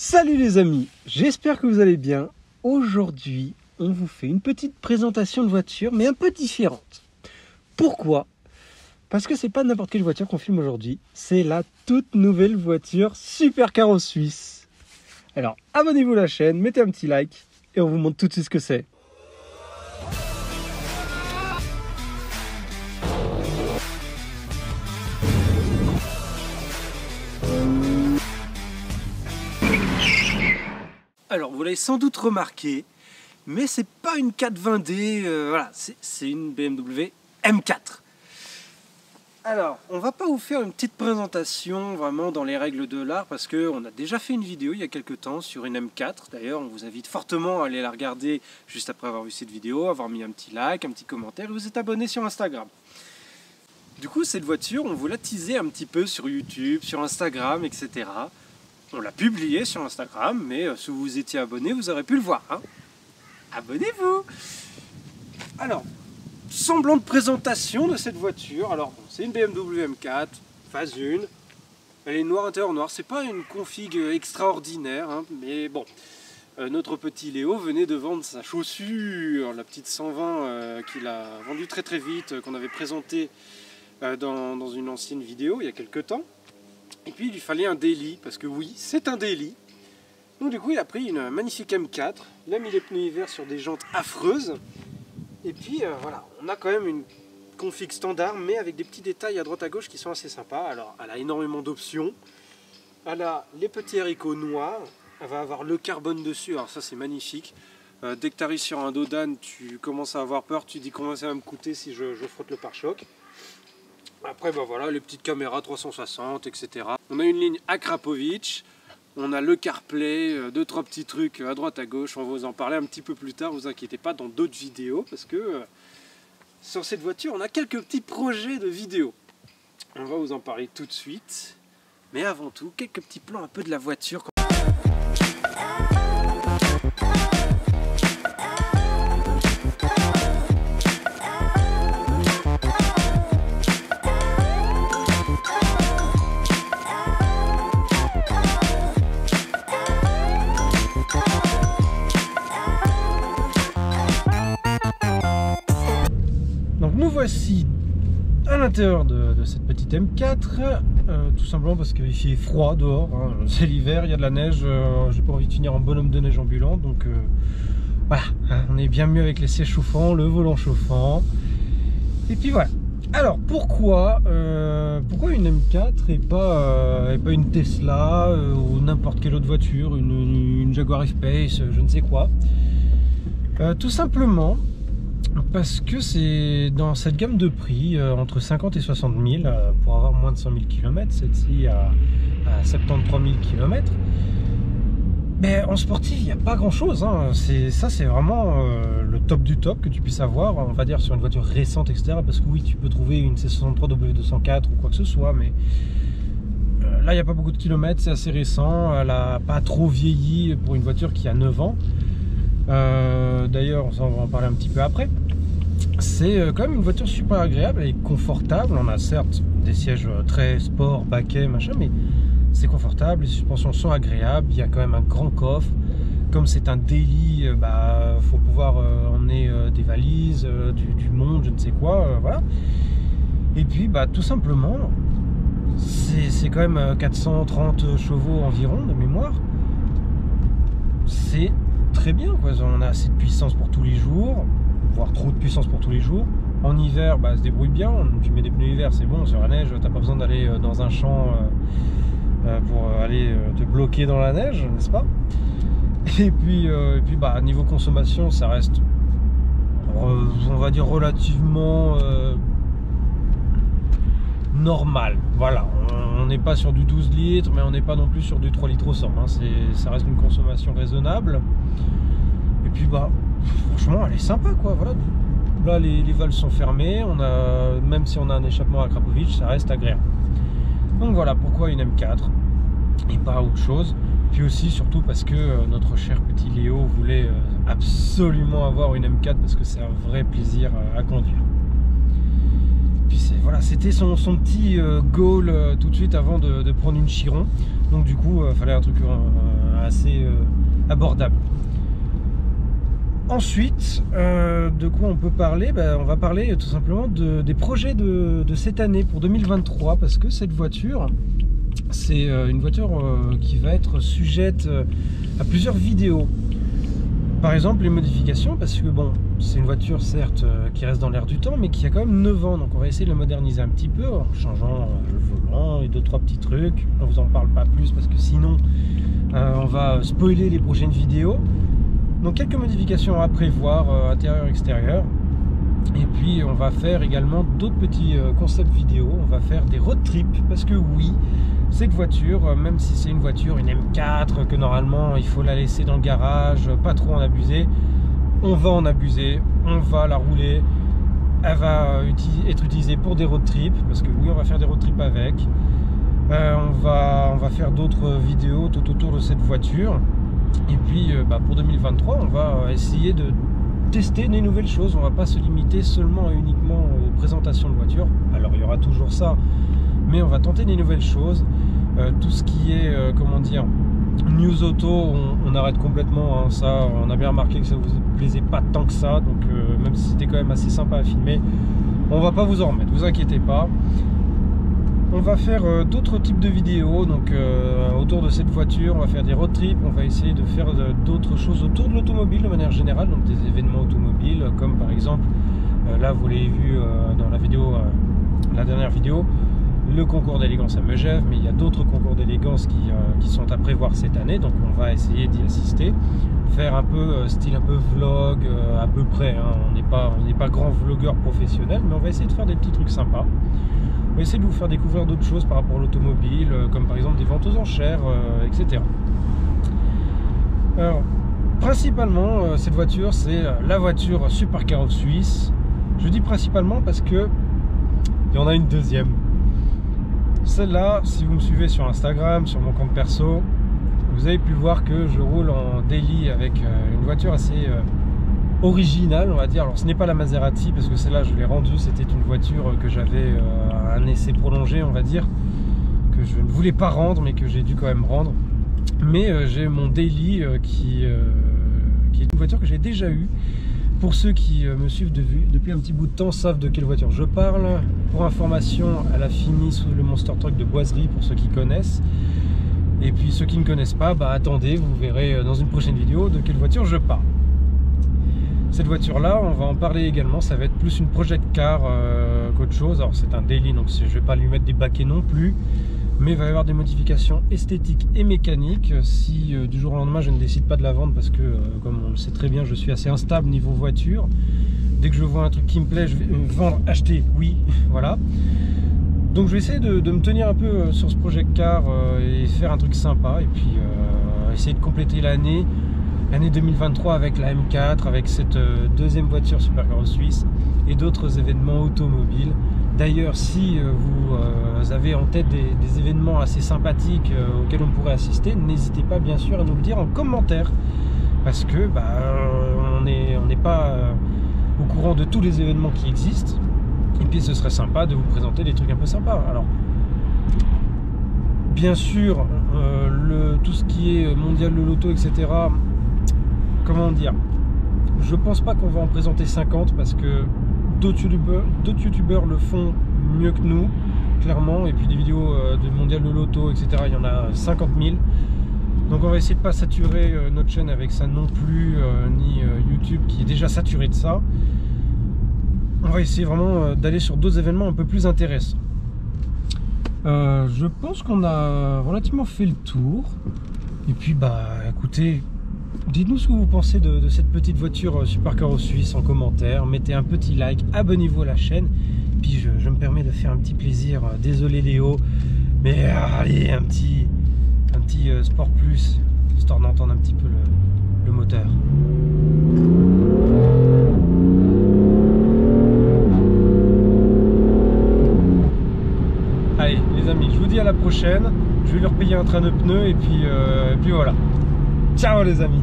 Salut les amis, j'espère que vous allez bien. Aujourd'hui, on vous fait une petite présentation de voiture, mais un peu différente. Pourquoi ? Parce que c'est pas n'importe quelle voiture qu'on filme aujourd'hui, c'est la toute nouvelle voiture Supercar Suisse. Alors abonnez-vous à la chaîne, mettez un petit like et on vous montre tout de suite ce que c'est. Alors, vous l'avez sans doute remarqué, mais c'est pas une 420D, voilà, c'est une BMW M4. Alors, on va pas vous faire une petite présentation vraiment dans les règles de l'art, parce qu'on a déjà fait une vidéo il y a quelques temps sur une M4. D'ailleurs, on vous invite fortement à aller la regarder juste après avoir vu cette vidéo, avoir mis un petit like, un petit commentaire, et vous êtes abonné sur Instagram. Du coup, cette voiture, on vous l'a teasée un petit peu sur YouTube, sur Instagram, etc. On l'a publié sur Instagram, mais si vous étiez abonné, vous aurez pu le voir. Hein. Abonnez-vous! Alors, semblant de présentation de cette voiture. Alors, bon, c'est une BMW M4, phase 1. Elle est noire, intérieur noir. C'est pas une config extraordinaire, hein, mais bon. Notre petit Léo venait de vendre sa chaussure, la petite 120 qu'il a vendue très très vite, qu'on avait présentée dans une ancienne vidéo il y a quelques temps. Et puis il lui fallait un daily, parce que oui, c'est un daily. Donc du coup il a pris une magnifique M4, il a mis les pneus hiver sur des jantes affreuses. Et puis voilà, on a quand même une config standard, mais avec des petits détails à droite à gauche qui sont assez sympas. Alors elle a énormément d'options. Elle a les petits haricots noirs, elle va avoir le carbone dessus, alors ça c'est magnifique. Dès que tu arrives sur un dos d'âne, tu commences à avoir peur, tu dis comment ça va me coûter si je frotte le pare-choc. Après, ben voilà, les petites caméras 360, etc. On a une ligne Akrapovic, on a le CarPlay, 2-3 petits trucs à droite à gauche. On va vous en parler un petit peu plus tard, vous inquiétez pas, dans d'autres vidéos, parce que sur cette voiture, on a quelques petits projets de vidéos. On va vous en parler tout de suite. Mais avant tout, quelques petits plans un peu de la voiture. Nous voici à l'intérieur de cette petite M4, tout simplement parce qu'il fait froid dehors, hein. C'est l'hiver, il y a de la neige, j'ai pas envie de finir en bonhomme de neige ambulant, donc voilà, hein, on est bien mieux avec les sièges chauffants, le volant chauffant, et puis voilà. Alors pourquoi une M4 et pas une Tesla ou n'importe quelle autre voiture, une Jaguar F-Pace, je ne sais quoi, tout simplement parce que c'est dans cette gamme de prix, entre 50 et 60 000, pour avoir moins de 100 000 km, celle-ci à 73 000 km. Mais en sportif, il n'y a pas grand-chose. Hein. Ça, c'est vraiment le top du top que tu puisses avoir, on va dire, sur une voiture récente, etc. Parce que oui, tu peux trouver une C63 W204 ou quoi que ce soit, mais là, il n'y a pas beaucoup de kilomètres, c'est assez récent. Elle n'a pas trop vieilli pour une voiture qui a 9 ans. D'ailleurs, on va en parler un petit peu après. C'est quand même une voiture super agréable, elle est confortable. On a certes des sièges très sport, baquet, machin, mais c'est confortable, les suspensions sont agréables. Il y a quand même un grand coffre. Comme c'est un daily, faut pouvoir emmener des valises, du monde, je ne sais quoi, voilà. Et puis tout simplement, c'est quand même 430 chevaux environ de mémoire. C'est très bien, quoi. On a assez de puissance pour tous les jours, voire trop de puissance pour tous les jours. En hiver, elle se débrouille bien. Tu mets des pneus hiver, c'est bon. Sur la neige, t'as pas besoin d'aller dans un champ pour aller te bloquer dans la neige, n'est-ce pas? Et puis niveau consommation, ça reste, on va dire, relativement normal. Voilà, on n'est pas sur du 12 litres, mais on n'est pas non plus sur du 3 litres au 100. Hein. Ça reste une consommation raisonnable. Et puis franchement, elle est sympa, quoi. Voilà. Là, les valves sont fermées. Même si on a un échappement à Krapovic, ça reste agréable. Donc voilà pourquoi une M4 et pas autre chose. Puis aussi, surtout parce que notre cher petit Léo voulait absolument avoir une M4 parce que c'est un vrai plaisir à conduire. Puis voilà, c'était son petit goal tout de suite avant de prendre une Chiron. Donc du coup, il fallait un truc assez abordable. Ensuite, de quoi on peut parler? On va parler tout simplement des projets de cette année pour 2023, parce que cette voiture, c'est une voiture qui va être sujette à plusieurs vidéos. Par exemple, les modifications, parce que bon, c'est une voiture certes qui reste dans l'air du temps, mais qui a quand même 9 ans, donc on va essayer de la moderniser un petit peu en changeant le volant et 2-3 petits trucs. On vous en parle pas plus parce que sinon on va spoiler les prochaines vidéos. Donc quelques modifications à prévoir, intérieur, extérieur. Et puis on va faire également d'autres petits concepts vidéo. On va faire des road trips, parce que oui, cette voiture, même si c'est une voiture, une M4, que normalement il faut la laisser dans le garage, pas trop en abuser, on va en abuser, on va la rouler. Elle va être utilisée pour des road trips, parce que oui, on va faire des road trips avec. On va faire d'autres vidéos tout autour de cette voiture. Et puis pour 2023, on va essayer de tester des nouvelles choses. On va pas se limiter seulement et uniquement aux présentations de voitures. Alors il y aura toujours ça, mais on va tenter des nouvelles choses. Tout ce qui est, comment dire, news auto, on arrête complètement, hein. Ça, on a bien remarqué que ça vous plaisait pas tant que ça. Donc même si c'était quand même assez sympa à filmer, on va pas vous en remettre, vous inquiétez pas. On va faire d'autres types de vidéos, donc autour de cette voiture. On va faire des road trips, on va essayer de faire d'autres choses autour de l'automobile de manière générale, donc des événements automobiles, comme par exemple, là vous l'avez vu dans la vidéo, la dernière vidéo, le concours d'élégance à Megève, mais il y a d'autres concours d'élégance qui sont à prévoir cette année, donc on va essayer d'y assister, faire un peu style un peu vlog, à peu près, hein. On n'est pas grand vlogueur professionnel, mais on va essayer de faire des petits trucs sympas. On va essayer de vous faire découvrir d'autres choses par rapport à l'automobile, comme par exemple des ventes aux enchères, etc. Alors, principalement, cette voiture, c'est la voiture Supercar of Suisse. Je dis principalement parce que il y en a une deuxième. Celle-là, si vous me suivez sur Instagram, sur mon compte perso, vous avez pu voir que je roule en daily avec une voiture assez originale, on va dire. Alors ce n'est pas la Maserati, parce que celle-là je l'ai rendue, c'était une voiture que j'avais un essai prolongé, on va dire, que je ne voulais pas rendre mais que j'ai dû quand même rendre. Mais j'ai mon daily qui est une voiture que j'ai déjà eue. Pour ceux qui me suivent depuis un petit bout de temps savent de quelle voiture je parle. Pour information, elle a fini sous le Monster Truck de Boiserie, pour ceux qui connaissent. Et puis ceux qui ne connaissent pas, attendez, vous verrez dans une prochaine vidéo de quelle voiture je parle. Cette voiture là, on va en parler également, ça va être plus une project car qu'autre chose. Alors c'est un daily, donc je ne vais pas lui mettre des baquets non plus, mais il va y avoir des modifications esthétiques et mécaniques si du jour au lendemain je ne décide pas de la vendre, parce que comme on le sait très bien, je suis assez instable niveau voiture. Dès que je vois un truc qui me plaît, je vais vendre, acheter, oui, voilà. Donc je vais essayer de me tenir un peu sur ce project car et faire un truc sympa, et puis essayer de compléter l'année 2023 avec la M4, avec cette deuxième voiture Supercar Suisse et d'autres événements automobiles. D'ailleurs, si vous avez en tête des événements assez sympathiques auxquels on pourrait assister, n'hésitez pas bien sûr à nous le dire en commentaire, parce que on n'est pas au courant de tous les événements qui existent, et puis ce serait sympa de vous présenter des trucs un peu sympas. Alors bien sûr, tout ce qui est mondial de l'auto, etc., comment dire, je pense pas qu'on va en présenter 50, parce que d'autres youtubeurs le font mieux que nous, clairement. Et puis des vidéos de mondial de l'auto, etc., il y en a 50 000. Donc on va essayer de pas saturer notre chaîne avec ça non plus, ni YouTube qui est déjà saturé de ça. On va essayer vraiment d'aller sur d'autres événements un peu plus intéressants. Je pense qu'on a relativement fait le tour. Et puis écoutez, dites-nous ce que vous pensez de cette petite voiture Supercar of Suisse en commentaire. Mettez un petit like, abonnez-vous à la chaîne. Puis je me permets de faire un petit plaisir. Désolé Léo, mais allez, un petit Sport Plus, histoire d'entendre un petit peu le moteur. Allez les amis, je vous dis à la prochaine. Je vais leur payer un train de pneus, et puis voilà. Ciao les amis.